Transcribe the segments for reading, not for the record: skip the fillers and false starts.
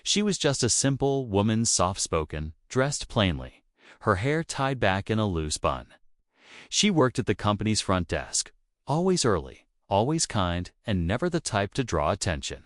She was just a simple woman, soft-spoken, dressed plainly, her hair tied back in a loose bun. She worked at the company's front desk, always early, always kind, and never the type to draw attention.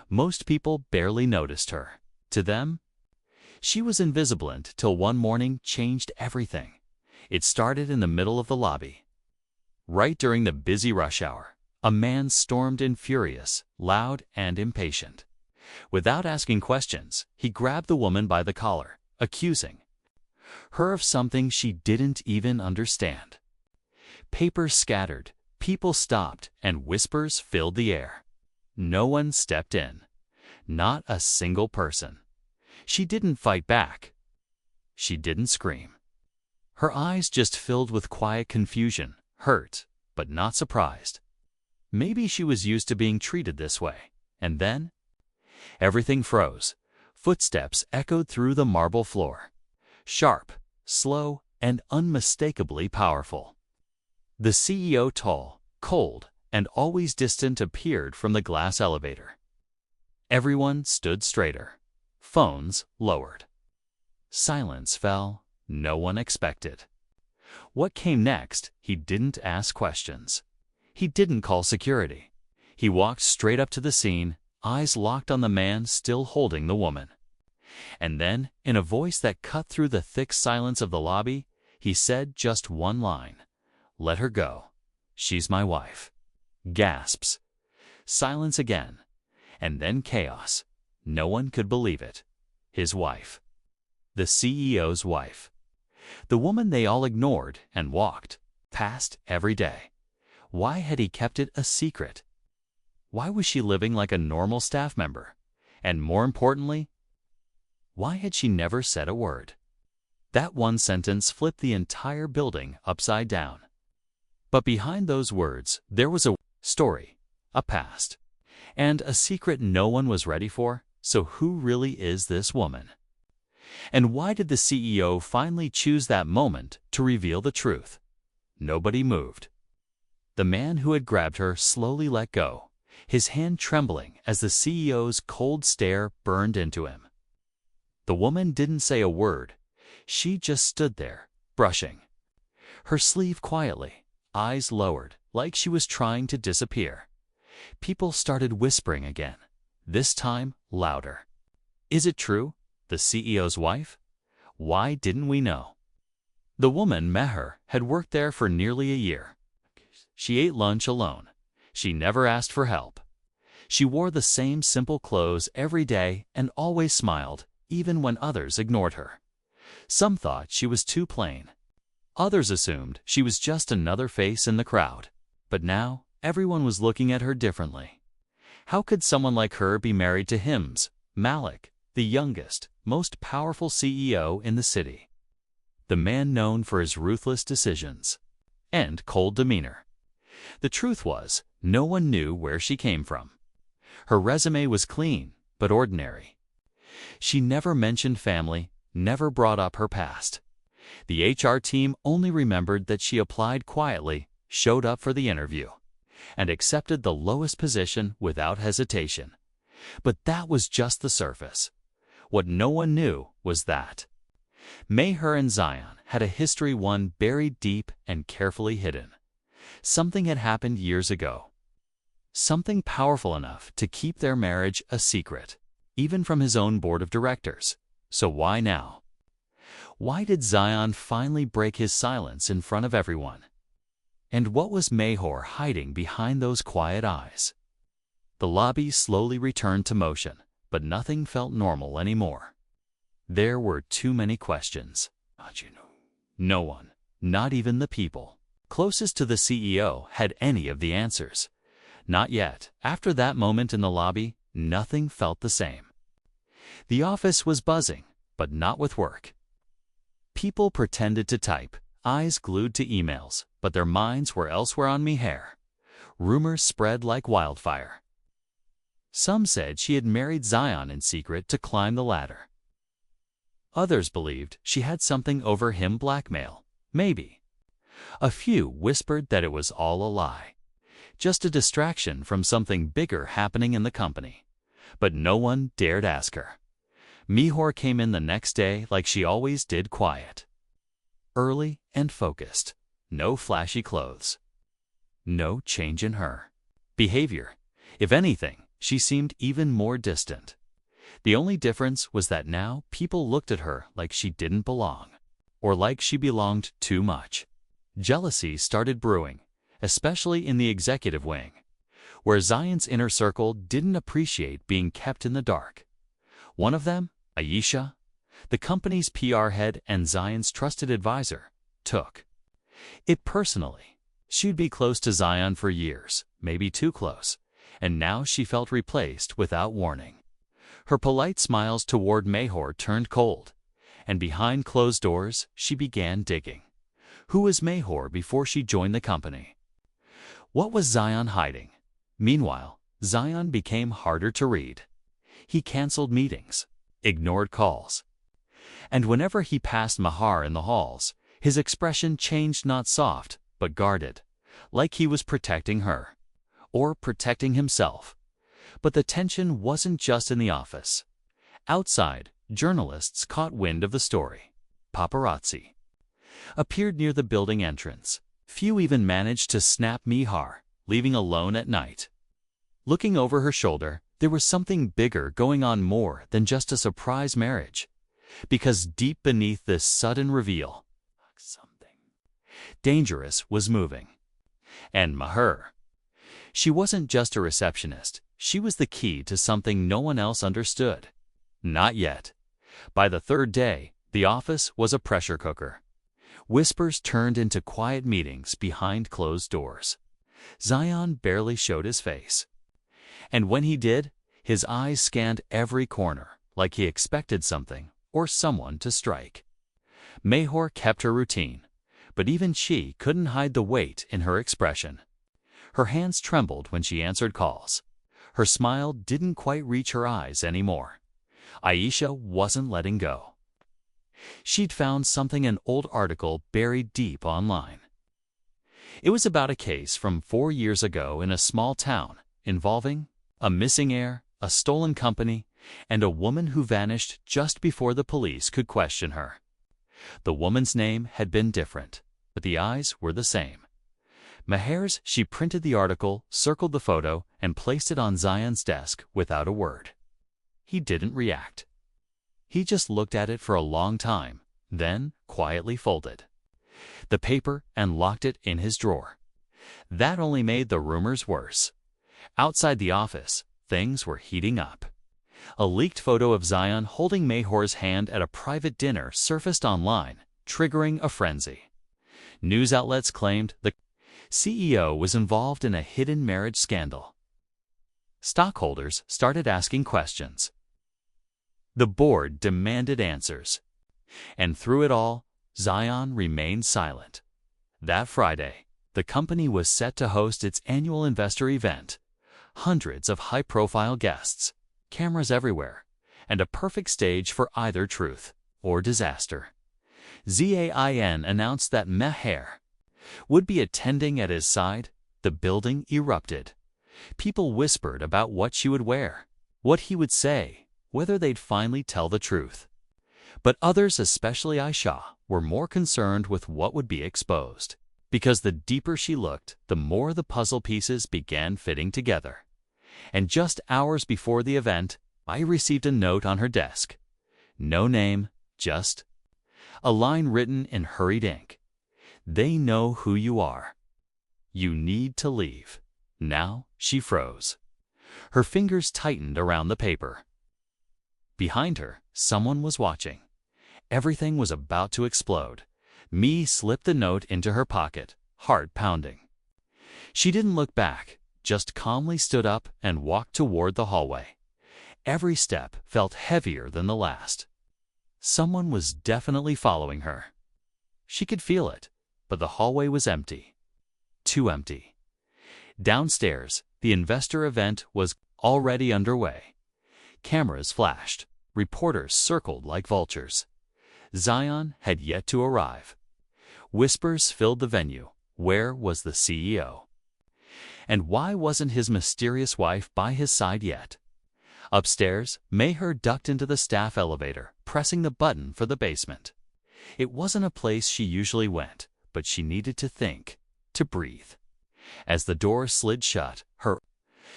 Most people barely noticed her. To them, she was invisible till one morning changed everything. It started in the middle of the lobby. Right during the busy rush hour, a man stormed in, furious, loud, and impatient. Without asking questions, he grabbed the woman by the collar, accusing her of something she didn't even understand. Papers scattered, people stopped, and whispers filled the air. No one stepped in. Not a single person. She didn't fight back. She didn't scream. Her eyes just filled with quiet confusion, hurt, but not surprised. Maybe she was used to being treated this way. And then everything froze. Footsteps echoed through the marble floor. Sharp, slow, and unmistakably powerful. The CEO, tall, cold, and always distant, appeared from the glass elevator. Everyone stood straighter. Phones lowered. Silence fell. No one expected. What came next? He didn't ask questions. He didn't call security. He walked straight up to the scene, eyes locked on the man still holding the woman. And then, in a voice that cut through the thick silence of the lobby, he said just one line. "Let her go. She's my wife." Gasps. Silence again. And then chaos. No one could believe it. His wife. The CEO's wife. The woman they all ignored and walked past every day. Why had he kept it a secret? Why was she living like a normal staff member? And more importantly, why had she never said a word? That one sentence flipped the entire building upside down. But behind those words, there was a story, a past, and a secret no one was ready for. So who really is this woman? And why did the CEO finally choose that moment to reveal the truth? Nobody moved. The man who had grabbed her slowly let go, his hand trembling as the CEO's cold stare burned into him. The woman didn't say a word. She just stood there, brushing her sleeve quietly, eyes lowered, like she was trying to disappear. People started whispering again, this time louder. Is it true? The CEO's wife? Why didn't we know? The woman, Meher, had worked there for nearly a year. She ate lunch alone. She never asked for help. She wore the same simple clothes every day and always smiled, even when others ignored her. Some thought she was too plain. Others assumed she was just another face in the crowd. But now, everyone was looking at her differently. How could someone like her be married to Hims, Malik, the youngest, most powerful CEO in the city? The man known for his ruthless decisions and cold demeanor. The truth was, no one knew where she came from. Her resume was clean, but ordinary. She never mentioned family, never brought up her past. The HR team only remembered that she applied quietly, showed up for the interview, and accepted the lowest position without hesitation. But that was just the surface. What no one knew was that Meher and Zion had a history, one buried deep and carefully hidden. Something had happened years ago. Something powerful enough to keep their marriage a secret, even from his own board of directors. So why now? Why did Zion finally break his silence in front of everyone? And what was Meher hiding behind those quiet eyes? The lobby slowly returned to motion, but nothing felt normal anymore. There were too many questions. No one, not even the people closest to the CEO, had any of the answers. Not yet. After that moment in the lobby, nothing felt the same. The office was buzzing, but not with work. People pretended to type, eyes glued to emails, but their minds were elsewhere on Meher. Rumors spread like wildfire. Some said she had married Zion in secret to climb the ladder. Others believed she had something over him, blackmail, maybe. A few whispered that it was all a lie, just a distraction from something bigger happening in the company. But no one dared ask her. Mihor came in the next day like she always did, quiet, early and focused. No flashy clothes. No change in her behavior. If anything, she seemed even more distant. The only difference was that now people looked at her like she didn't belong, or like she belonged too much. Jealousy started brewing, especially in the executive wing, where Zion's inner circle didn't appreciate being kept in the dark. One of them, Aisha, the company's PR head and Zion's trusted advisor, took it personally. She'd be close to Zion for years, maybe too close, and now she felt replaced without warning. Her polite smiles toward Mihor turned cold, and behind closed doors she began digging. Who was Mihor before she joined the company? What was Zion hiding? Meanwhile, Zion became harder to read. He canceled meetings, ignored calls, and whenever he passed Mahar in the halls, his expression changed, not soft, but guarded, like he was protecting her, or protecting himself. But the tension wasn't just in the office. Outside, journalists caught wind of the story. Paparazzi appeared near the building entrance. Few even managed to snap Mihar, leaving alone at night. Looking over her shoulder, there was something bigger going on, more than just a surprise marriage. Because deep beneath this sudden reveal, something dangerous was moving. And Mahar. She wasn't just a receptionist. She was the key to something no one else understood. Not yet. By the third day, the office was a pressure cooker. Whispers turned into quiet meetings behind closed doors. Zion barely showed his face. And when he did, his eyes scanned every corner, like he expected something or someone to strike. Mihor kept her routine, but even she couldn't hide the weight in her expression. Her hands trembled when she answered calls. Her smile didn't quite reach her eyes anymore. Aisha wasn't letting go. She'd found something, an old article buried deep online. It was about a case from 4 years ago in a small town involving a missing heir, a stolen company, and a woman who vanished just before the police could question her. The woman's name had been different, but the eyes were the same. Maher's. She printed the article, circled the photo, and placed it on Zion's desk without a word. He didn't react. He just looked at it for a long time, then quietly folded the paper and locked it in his drawer. That only made the rumors worse. Outside the office, things were heating up. A leaked photo of Zion holding Mihor's hand at a private dinner surfaced online, triggering a frenzy. News outlets claimed the CEO was involved in a hidden marriage scandal. Stockholders started asking questions. The board demanded answers. And through it all, Zion remained silent. That Friday, the company was set to host its annual investor event. Hundreds of high-profile guests, cameras everywhere, and a perfect stage for either truth or disaster. Zion announced that Maher would be attending at his side. The building erupted. People whispered about what she would wear, what he would say, whether they'd finally tell the truth. But others, especially Aisha, were more concerned with what would be exposed. Because the deeper she looked, the more the puzzle pieces began fitting together. And just hours before the event, I received a note on her desk. No name, just a line written in hurried ink. They know who you are. You need to leave. Now she froze. Her fingers tightened around the paper. Behind her, someone was watching. Everything was about to explode. Mi slipped the note into her pocket, heart pounding. She didn't look back, just calmly stood up and walked toward the hallway. Every step felt heavier than the last. Someone was definitely following her. She could feel it, but the hallway was empty. Too empty. Downstairs, the investor event was already underway. Cameras flashed. Reporters circled like vultures. Zion had yet to arrive. Whispers filled the venue. Where was the CEO? And why wasn't his mysterious wife by his side yet? Upstairs, Mayher ducked into the staff elevator, pressing the button for the basement. It wasn't a place she usually went, but she needed to think, to breathe. As the door slid shut, her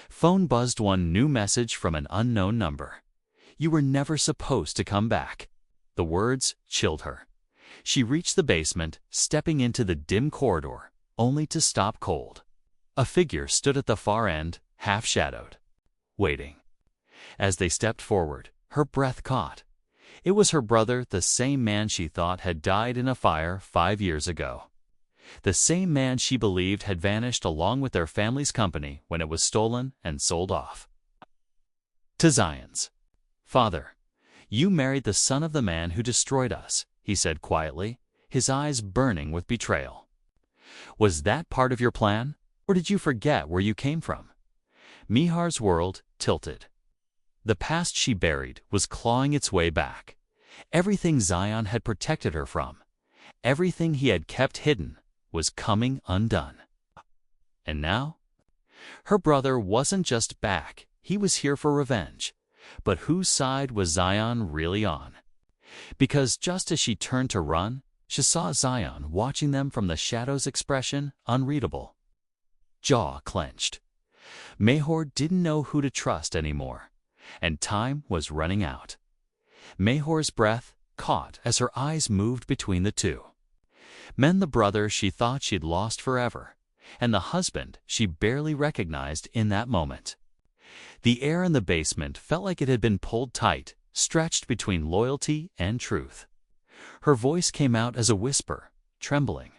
phone buzzed one new message from an unknown number. "You were never supposed to come back." The words chilled her. She reached the basement, stepping into the dim corridor, only to stop cold. A figure stood at the far end, half-shadowed, waiting. As they stepped forward, her breath caught. It was her brother, the same man she thought had died in a fire 5 years ago. The same man she believed had vanished along with their family's company when it was stolen and sold off. To Zion's father, "You married the son of the man who destroyed us," he said quietly, his eyes burning with betrayal. "Was that part of your plan, or did you forget where you came from?" Mihar's world tilted. The past she buried was clawing its way back. Everything Zion had protected her from, everything he had kept hidden, was coming undone. And now? Her brother wasn't just back, he was here for revenge. But whose side was Zion really on? Because just as she turned to run, she saw Zion watching them from the shadows, expression unreadable. Jaw clenched. Mayher didn't know who to trust anymore, and time was running out. Mayher's breath caught as her eyes moved between the two. Men, the brother she thought she'd lost forever, and the husband she barely recognized in that moment. The air in the basement felt like it had been pulled tight, stretched between loyalty and truth. Her voice came out as a whisper, trembling.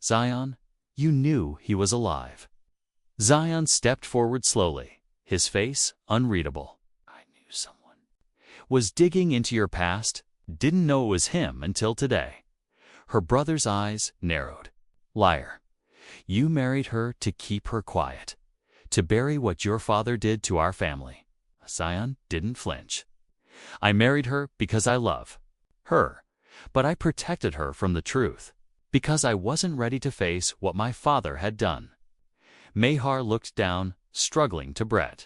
"Zion, you knew he was alive." Zion stepped forward slowly, his face unreadable. "I knew someone was digging into your past, didn't know it was him until today." Her brother's eyes narrowed. "Liar. You married her to keep her quiet, to bury what your father did to our family." Zion didn't flinch. "I married her because I love her, but I protected her from the truth, because I wasn't ready to face what my father had done." Mayher looked down, struggling to breathe.